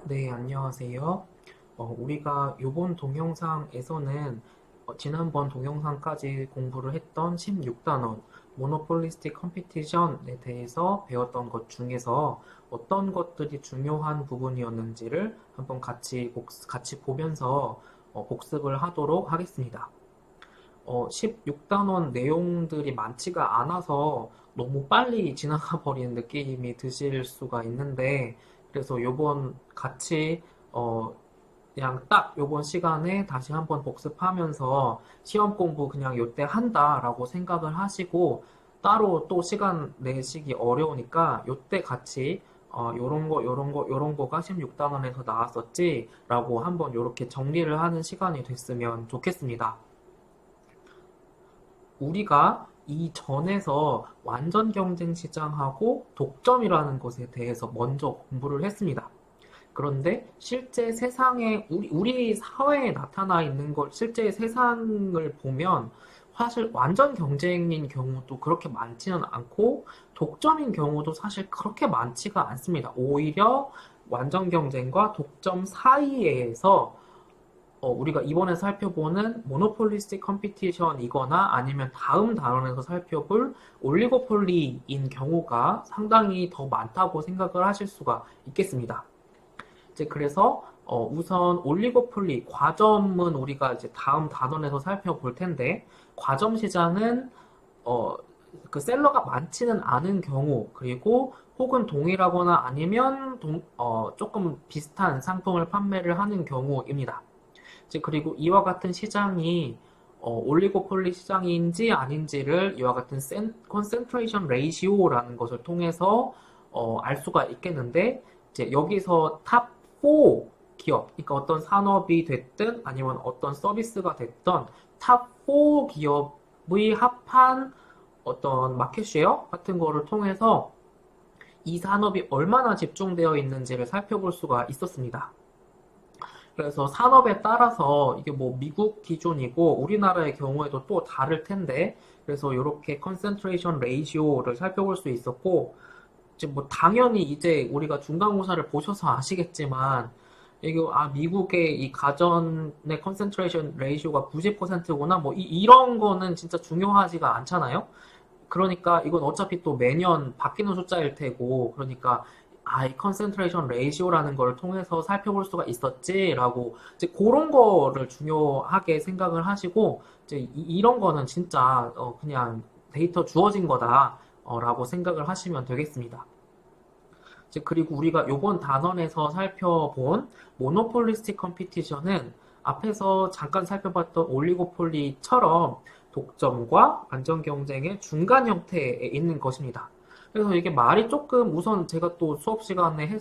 네, 안녕하세요. 우리가 이번 동영상에서는 지난번 동영상까지 공부를 했던 16단원 모노폴리스틱 컴피티션에 대해서 배웠던 것 중에서 어떤 것들이 중요한 부분이었는지를 한번 같이 보면서 복습을 하도록 하겠습니다. 16단원 내용들이 많지가 않아서 너무 빨리 지나가 버리는 느낌이 드실 수가 있는데, 그래서 요번 같이, 그냥 딱 요번 시간에 다시 한번 복습하면서 시험 공부 그냥 요때 한다라고 생각을 하시고, 따로 또 시간 내시기 어려우니까 요때 같이 요런 거가 16단원에서 나왔었지라고 한번 요렇게 정리를 하는 시간이 됐으면 좋겠습니다. 우리가 이 전에서 완전 경쟁 시장하고 독점이라는 것에 대해서 먼저 공부를 했습니다. 그런데 실제 세상에, 우리 사회에 나타나 있는 걸, 실제 세상을 보면 사실 완전 경쟁인 경우도 그렇게 많지는 않고 독점인 경우도 사실 그렇게 많지가 않습니다. 오히려 완전 경쟁과 독점 사이에서 우리가 이번에 살펴보는 모노폴리스틱 컴피티션이거나 아니면 다음 단원에서 살펴볼 올리고폴리인 경우가 상당히 더 많다고 생각을 하실 수가 있겠습니다. 이제 그래서 우선 올리고폴리, 과점은 우리가 이제 다음 단원에서 살펴볼 텐데, 과점 시장은 그 셀러가 많지는 않은 경우, 그리고 혹은 동일하거나 아니면 조금 비슷한 상품을 판매를 하는 경우입니다. 이제 그리고 이와 같은 시장이 올리고폴리 시장인지 아닌지를 이와 같은 컨센트레이션 레이시오라는 것을 통해서 알 수가 있겠는데, 이제 여기서 탑 4 기업, 그러니까 어떤 산업이 됐든 아니면 어떤 서비스가 됐던 탑 4 기업의 합한 어떤 마켓쉐어 같은 거를 통해서 이 산업이 얼마나 집중되어 있는지를 살펴볼 수가 있었습니다. 그래서 산업에 따라서 이게 뭐 미국 기준이고 우리나라의 경우에도 또 다를 텐데, 그래서 이렇게 컨센트레이션 레이시오를 살펴볼 수 있었고, 이제 뭐 당연히 이제 우리가 중간고사를 보셔서 아시겠지만, 이게 미국의 이 가전의 컨센트레이션 레이시오가 90%구나 뭐 이런 거는 진짜 중요하지가 않잖아요. 그러니까 이건 어차피 또 매년 바뀌는 숫자일 테고, 그러니까 이 컨센트레이션 레이시오라는 걸 통해서 살펴볼 수가 있었지라고 이제 그런 거를 중요하게 생각을 하시고, 이제 이런 거는 진짜 그냥 데이터 주어진 거다라고 생각을 하시면 되겠습니다. 이제 그리고 우리가 요번 단원에서 살펴본 모노폴리스틱 컴피티션은 앞에서 잠깐 살펴봤던 올리고폴리처럼 독점과 안전 경쟁의 중간 형태에 있는 것입니다. 그래서 이게 말이 조금, 우선 제가 또 수업 시간에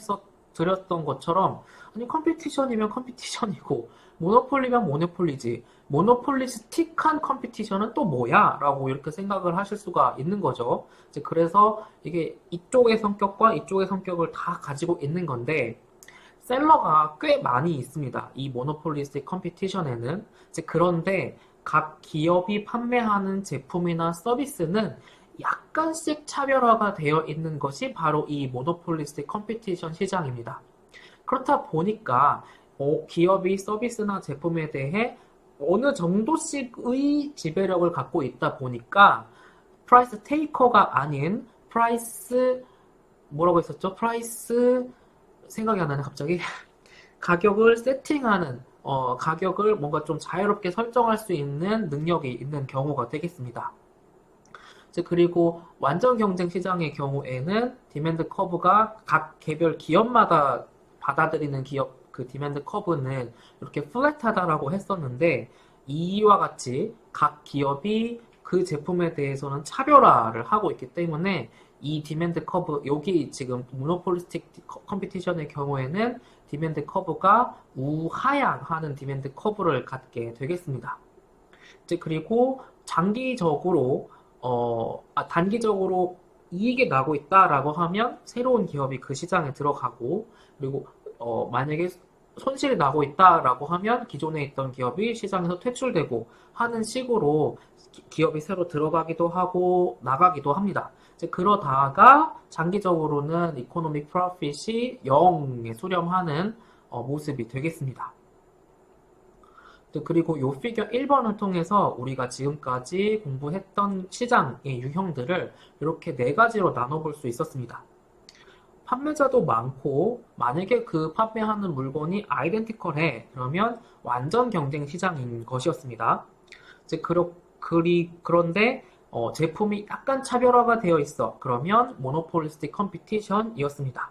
드렸던 것처럼, 아니 컴피티션이면 컴피티션이고 모노폴리면 모노폴리지, 모노폴리스틱한 컴피티션은 또 뭐야? 라고 이렇게 생각을 하실 수가 있는 거죠. 이제 그래서 이게 이쪽의 성격과 이쪽의 성격을 다 가지고 있는 건데, 셀러가 꽤 많이 있습니다. 이 모노폴리스틱 컴피티션에는. 이제 그런데 각 기업이 판매하는 제품이나 서비스는 약간씩 차별화가 되어 있는 것이 바로 이 모노폴리스틱 컴피티션 시장입니다. 그렇다 보니까 기업이 서비스나 제품에 대해 어느 정도씩의 지배력을 갖고 있다 보니까 프라이스 테이커가 아닌 프라이스, 뭐라고 했었죠? 프라이스, 생각이 안 나네 갑자기. 가격을 세팅하는, 가격을 뭔가 좀 자유롭게 설정할 수 있는 능력이 있는 경우가 되겠습니다. 그리고 완전 경쟁 시장의 경우에는 디맨드 커브가 각 개별 기업마다 받아들이는 기업 그 디맨드 커브는 이렇게 플랫하다라고 했었는데, 이와 같이 각 기업이 그 제품에 대해서는 차별화를 하고 있기 때문에 이 디맨드 커브, 여기 지금 모노폴리스틱 컴피티션의 경우에는 디맨드 커브가 우하향하는 디맨드 커브를 갖게 되겠습니다. 이제 그리고 장기적으로 단기적으로 이익이 나고 있다라고 하면 새로운 기업이 그 시장에 들어가고, 그리고 만약에 손실이 나고 있다라고 하면 기존에 있던 기업이 시장에서 퇴출되고 하는 식으로 기업이 새로 들어가기도 하고 나가기도 합니다. 이제 그러다가 장기적으로는 이코노믹 프로핏이 0에 수렴하는 모습이 되겠습니다. 그리고 요 피겨 1번을 통해서 우리가 지금까지 공부했던 시장의 유형들을 이렇게 네 가지로 나눠볼 수 있었습니다. 판매자도 많고 만약에 그 판매하는 물건이 아이덴티컬해 그러면 완전 경쟁 시장인 것이었습니다. 이제 그런데 제품이 약간 차별화가 되어 있어 그러면 모노폴리스틱 컴피티션이었습니다.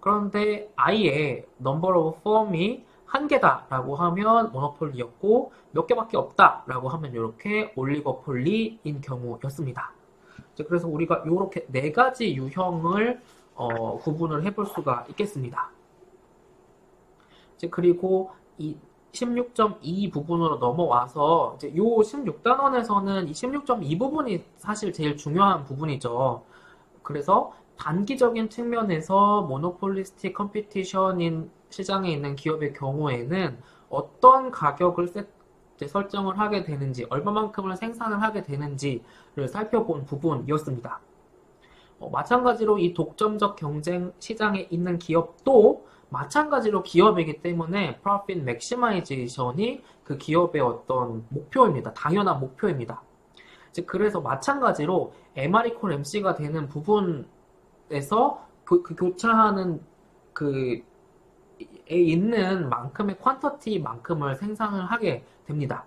그런데 아예 넘버 오브 펌이 한 개다라고 하면 모노폴리였고 몇 개밖에 없다라고 하면 이렇게 올리고폴리인 경우였습니다. 그래서 우리가 이렇게 네 가지 유형을 구분을 해볼 수가 있겠습니다. 그리고 이 16.2 부분으로 넘어와서 이제 요 16단원에서는 이 16.2 부분이 사실 제일 중요한 부분이죠. 그래서 단기적인 측면에서 모노폴리스틱 컴피티션인 시장에 있는 기업의 경우에는 어떤 가격을 설정을 하게 되는지, 얼마만큼을 생산을 하게 되는지를 살펴본 부분이었습니다. 마찬가지로 이 독점적 경쟁 시장에 있는 기업도 마찬가지로 기업이기 때문에 Profit Maximization이 그 기업의 어떤 목표입니다. 당연한 목표입니다. 그래서 마찬가지로 MR = MC가 되는 부분에서 그 교차하는 에 있는 만큼의 퀀터티만큼을 생산을 하게 됩니다.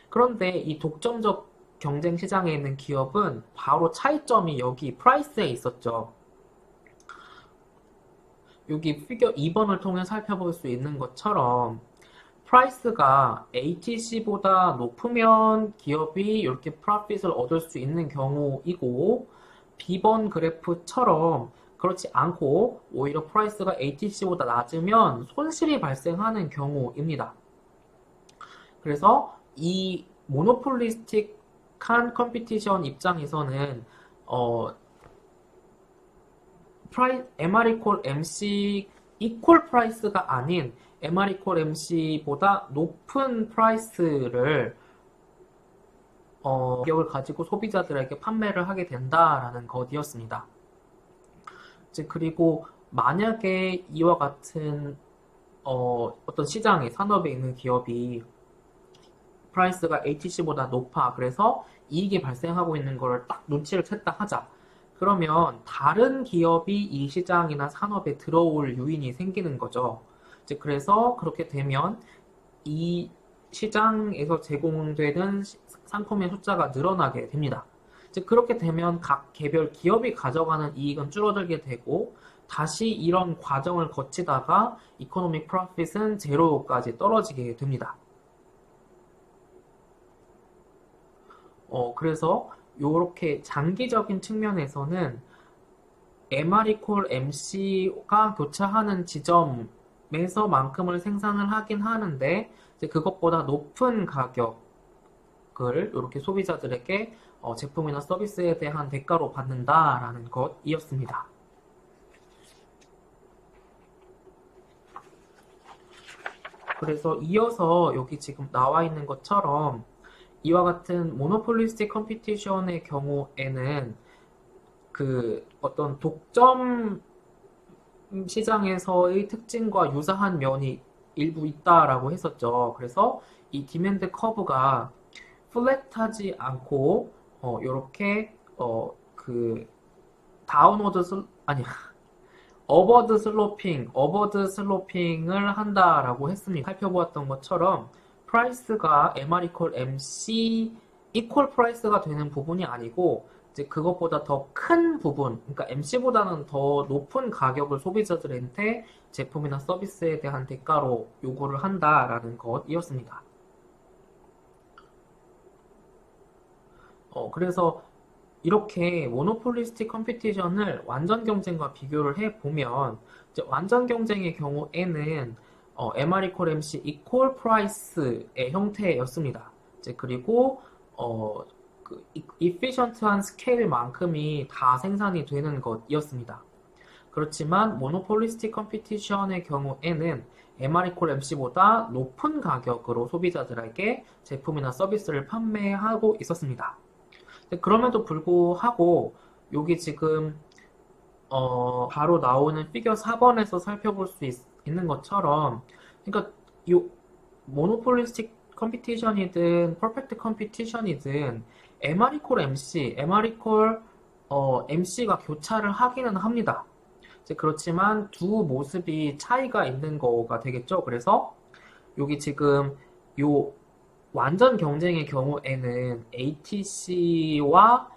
그런데 이 독점적 경쟁 시장에 있는 기업은 바로 차이점이 여기 프라이스에 있었죠. 여기 피겨 2번을 통해 살펴볼 수 있는 것처럼 프라이스가 ATC보다 높으면 기업이 이렇게 프로핏을 얻을 수 있는 경우이고 B번 그래프처럼 그렇지 않고 오히려 프라이스가 ATC보다 낮으면 손실이 발생하는 경우입니다. 그래서 이 모노폴리스틱한 컴피티션 입장에서는 MR = MC 이퀄 프라이스가 아닌 MR = MC보다 높은 프라이스를 가격을 가지고 소비자들에게 판매를 하게 된다라는 것이었습니다. 그리고 만약에 이와 같은 어떤 시장에 산업에 있는 기업이 프라이스가 ATC보다 높아 그래서 이익이 발생하고 있는 걸 딱 눈치를 챘다 하자. 그러면 다른 기업이 이 시장이나 산업에 들어올 요인이 생기는 거죠. 그래서 그렇게 되면 이 시장에서 제공되는 상품의 숫자가 늘어나게 됩니다. 그렇게 되면 각 개별 기업이 가져가는 이익은 줄어들게 되고 다시 이런 과정을 거치다가 이코노믹 프로핏은 제로까지 떨어지게 됩니다. 그래서 이렇게 장기적인 측면에서는 MR = MC가 교차하는 지점에서만큼을 생산을 하긴 하는데 그것보다 높은 가격을 이렇게 소비자들에게 제품이나 서비스에 대한 대가로 받는다라는 것이었습니다. 그래서 이어서 여기 지금 나와 있는 것처럼 이와 같은 모노폴리스틱 컴피티션의 경우에는 그 어떤 독점 시장에서의 특징과 유사한 면이 일부 있다라고 했었죠. 그래서 이 디맨드 커브가 플랫하지 않고 이렇게 그 다운워드 어버드 슬로핑을 한다라고 했습니다. 살펴보았던 것처럼 프라이스가 MR = MC 이퀄 프라이스가 되는 부분이 아니고 이제 그것보다 더 큰 부분, 그러니까 MC보다는 더 높은 가격을 소비자들한테 제품이나 서비스에 대한 대가로 요구를 한다라는 것이었습니다. 그래서 이렇게 모노폴리스틱 컴피티션을 완전 경쟁과 비교를 해보면 이제 완전 경쟁의 경우에는 MR = MC 이퀄 프라이스의 형태였습니다. 이제 그리고 그 efficient한 스케일만큼이 다 생산이 되는 것이었습니다. 그렇지만 모노폴리스틱 컴피티션의 경우에는 MR = MC보다 높은 가격으로 소비자들에게 제품이나 서비스를 판매하고 있었습니다. 그럼에도 불구하고 여기 지금 바로 나오는 피겨 4번에서 살펴볼 수 있는 것처럼, 그러니까 요 모노폴리스틱 컴피티션이든 퍼펙트 컴피티션이든 MR 이퀄 MC, MR 이퀄 MC가 교차를 하기는 합니다. 이제 그렇지만 두 모습이 차이가 있는 거가 되겠죠. 그래서 여기 지금 요 완전 경쟁의 경우에는 ATC와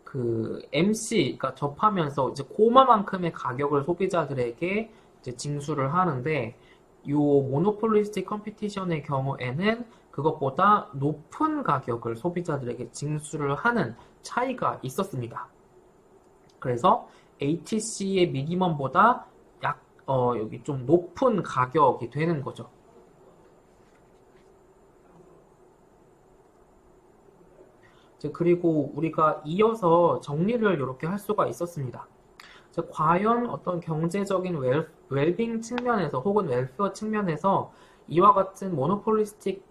그 MC가 접하면서 이제 그만큼의 가격을 소비자들에게 이제 징수를 하는데 요 모노폴리스틱 컴피티션의 경우에는 그것보다 높은 가격을 소비자들에게 징수를 하는 차이가 있었습니다. 그래서 ATC의 미니멈보다 여기 좀 높은 가격이 되는 거죠. 그리고 우리가 이어서 정리를 이렇게 할 수가 있었습니다. 과연 어떤 경제적인 웰빙 측면에서 혹은 웰페어 측면에서 이와 같은 모노폴리스틱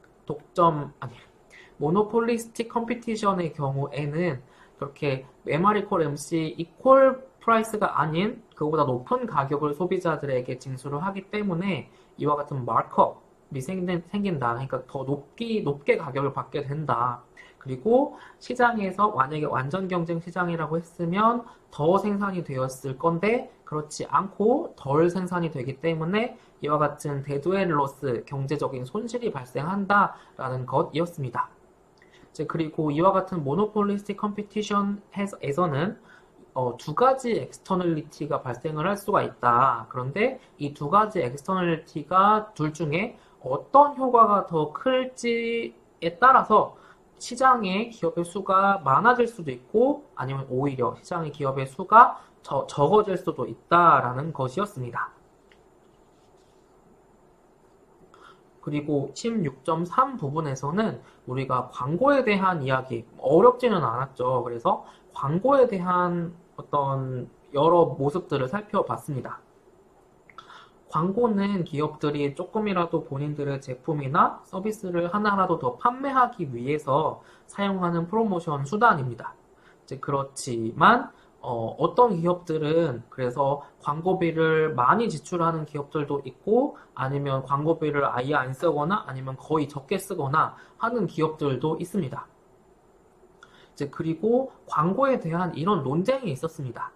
컴피티션의 경우에는 그렇게 MR 이퀄 MC 이퀄 프라이스가 아닌 그보다 높은 가격을 소비자들에게 징수를 하기 때문에 이와 같은 마크업이 생긴다. 그러니까 더 높게 가격을 받게 된다. 그리고 시장에서 만약에 완전 경쟁 시장이라고 했으면 더 생산이 되었을 건데 그렇지 않고 덜 생산이 되기 때문에 이와 같은 데드앤로스 경제적인 손실이 발생한다라는 것이었습니다. 그리고 이와 같은 모노폴리스틱 컴피티션에서는 두 가지 엑스터널리티가 발생을 할 수가 있다. 그런데 이 두 가지 엑스터널리티가 둘 중에 어떤 효과가 더 클지에 따라서 시장의 기업의 수가 많아질 수도 있고 아니면 오히려 시장의 기업의 수가 적어질 수도 있다라는 것이었습니다. 그리고 16.3 부분에서는 우리가 광고에 대한 이야기, 어렵지는 않았죠. 그래서 광고에 대한 어떤 여러 모습들을 살펴봤습니다. 광고는 기업들이 조금이라도 본인들의 제품이나 서비스를 하나라도 더 판매하기 위해서 사용하는 프로모션 수단입니다. 그렇지만 어떤 기업들은 그래서 광고비를 많이 지출하는 기업들도 있고 아니면 광고비를 아예 안 쓰거나 아니면 거의 적게 쓰거나 하는 기업들도 있습니다. 그리고 광고에 대한 이런 논쟁이 있었습니다.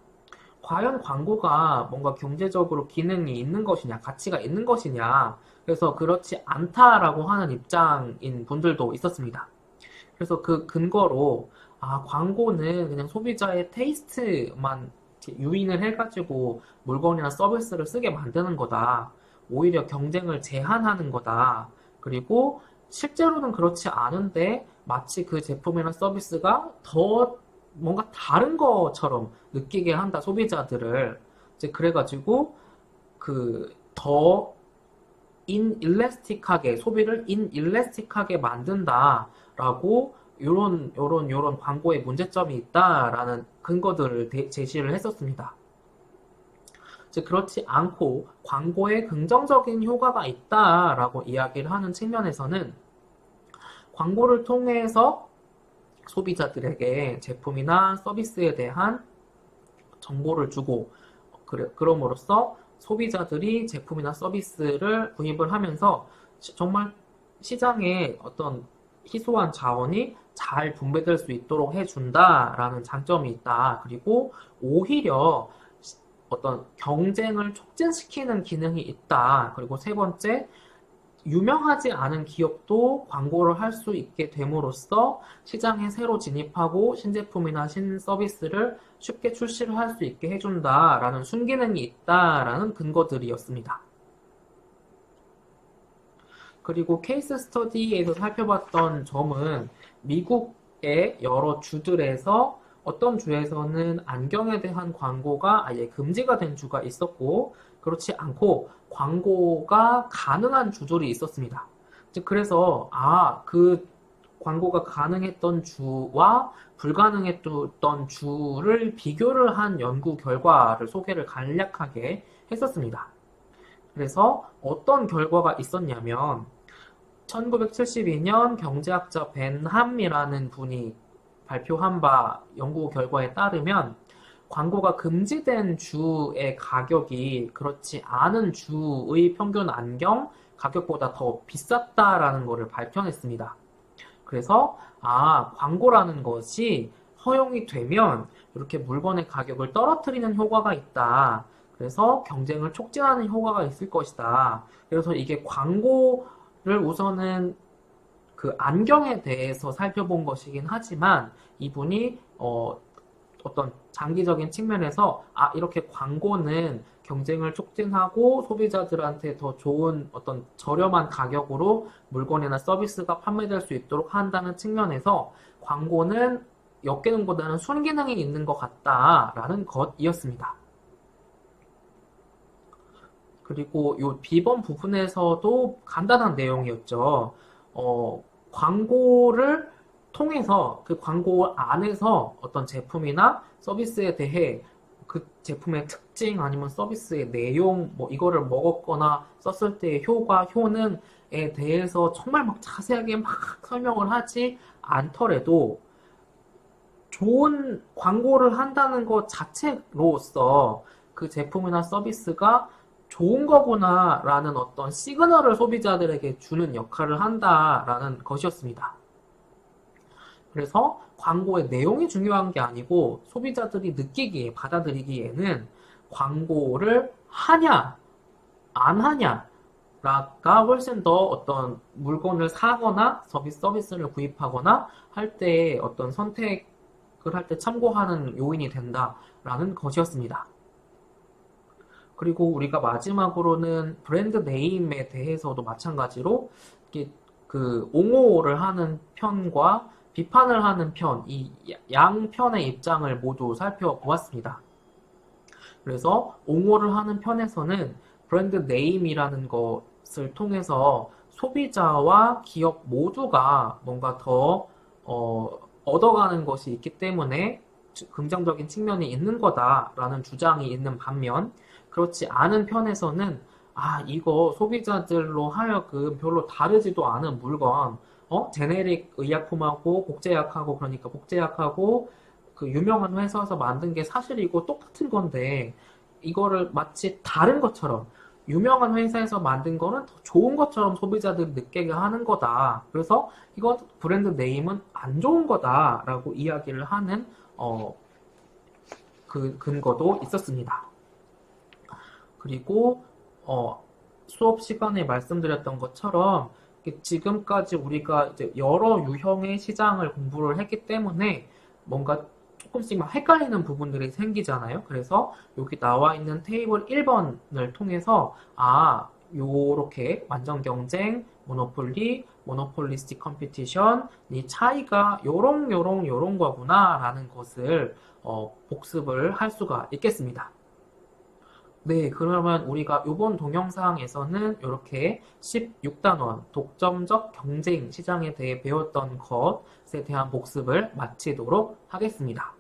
과연 광고가 뭔가 경제적으로 기능이 있는 것이냐, 가치가 있는 것이냐, 그래서 그렇지 않다라고 하는 입장인 분들도 있었습니다. 그래서 그 근거로 광고는 그냥 소비자의 테이스트만 유인을 해가지고 물건이나 서비스를 쓰게 만드는 거다. 오히려 경쟁을 제한하는 거다. 그리고 실제로는 그렇지 않은데 마치 그 제품이나 서비스가 더 뭔가 다른 것처럼 느끼게 한다, 소비자들을. 그래가지고 더 소비를 인일레스틱하게 만든다라고 요런 광고에 문제점이 있다라는 근거들을 제시를 했었습니다. 그렇지 않고 광고에 긍정적인 효과가 있다라고 이야기를 하는 측면에서는 광고를 통해서 소비자들에게 제품이나 서비스에 대한 정보를 주고 그럼으로써 소비자들이 제품이나 서비스를 구입을 하면서 정말 시장에 어떤 희소한 자원이 잘 분배될 수 있도록 해준다라는 장점이 있다. 그리고 오히려 어떤 경쟁을 촉진시키는 기능이 있다. 그리고 세 번째, 유명하지 않은 기업도 광고를 할 수 있게 됨으로써 시장에 새로 진입하고 신제품이나 신서비스를 쉽게 출시를 할 수 있게 해준다라는 순기능이 있다라는 근거들이었습니다. 그리고 케이스 스터디에서 살펴봤던 점은 미국의 여러 주들에서 어떤 주에서는 안경에 대한 광고가 아예 금지가 된 주가 있었고 그렇지 않고 광고가 가능한 주들이 있었습니다. 그래서 그 광고가 가능했던 주와 불가능했던 주를 비교를 한 연구 결과를 소개를 간략하게 했었습니다. 그래서 어떤 결과가 있었냐면 1972년 경제학자 벤 함이라는 분이 발표한 바 연구 결과에 따르면 광고가 금지된 주의 가격이 그렇지 않은 주의 평균 안경 가격보다 더 비쌌다라는 것을 밝혀냈습니다. 그래서 광고라는 것이 허용이 되면 이렇게 물건의 가격을 떨어뜨리는 효과가 있다. 그래서 경쟁을 촉진하는 효과가 있을 것이다. 그래서 이게 광고를 우선은 그 안경에 대해서 살펴본 것이긴 하지만 이분이 어떤 장기적인 측면에서 이렇게 광고는 경쟁을 촉진하고 소비자들한테 더 좋은 어떤 저렴한 가격으로 물건이나 서비스가 판매될 수 있도록 한다는 측면에서 광고는 역기능보다는 순기능이 있는 것 같다라는 것이었습니다. 그리고 이 B번 부분에서도 간단한 내용이었죠. 광고를 통해서 그 광고 안에서 어떤 제품이나 서비스에 대해 그 제품의 특징 아니면 서비스의 내용 뭐 이거를 먹었거나 썼을 때의 효과, 효능에 대해서 정말 막 자세하게 막 설명을 하지 않더라도 좋은 광고를 한다는 것 자체로서 그 제품이나 서비스가 좋은 거구나라는 어떤 시그널을 소비자들에게 주는 역할을 한다라는 것이었습니다. 그래서 광고의 내용이 중요한 게 아니고 소비자들이 느끼기에, 받아들이기에는 광고를 하냐, 안 하냐가 훨씬 더 어떤 물건을 사거나 서비스를 구입하거나 할 때 어떤 선택을 할 때 참고하는 요인이 된다라는 것이었습니다. 그리고 우리가 마지막으로는 브랜드 네임에 대해서도 마찬가지로 그 옹호를 하는 편과 비판을 하는 편, 이 양편의 입장을 모두 살펴보았습니다. 그래서 옹호를 하는 편에서는 브랜드 네임이라는 것을 통해서 소비자와 기업 모두가 뭔가 더 얻어가는 것이 있기 때문에 긍정적인 측면이 있는 거다라는 주장이 있는 반면 그렇지 않은 편에서는 이거 소비자들로 하여금 별로 다르지도 않은 물건 제네릭 의약품하고 복제약하고 그러니까 복제약하고 그 유명한 회사에서 만든 게 사실이고 똑같은 건데 이거를 마치 다른 것처럼 유명한 회사에서 만든 거는 더 좋은 것처럼 소비자들이 느끼게 하는 거다. 그래서 이건 브랜드 네임은 안 좋은 거다라고 이야기를 하는 그 근거도 있었습니다. 그리고 수업 시간에 말씀드렸던 것처럼 지금까지 우리가 이제 여러 유형의 시장을 공부를 했기 때문에 뭔가 조금씩 막 헷갈리는 부분들이 생기잖아요. 그래서 여기 나와 있는 테이블 1번을 통해서 요렇게 완전 경쟁, 모노폴리, 모노폴리스틱 컴피티션 이 차이가 요런 거구나라는 것을 복습을 할 수가 있겠습니다. 네, 그러면 우리가 이번 동영상에서는 이렇게 16단원 독점적 경쟁 시장에 대해 배웠던 것에 대한 복습을 마치도록 하겠습니다.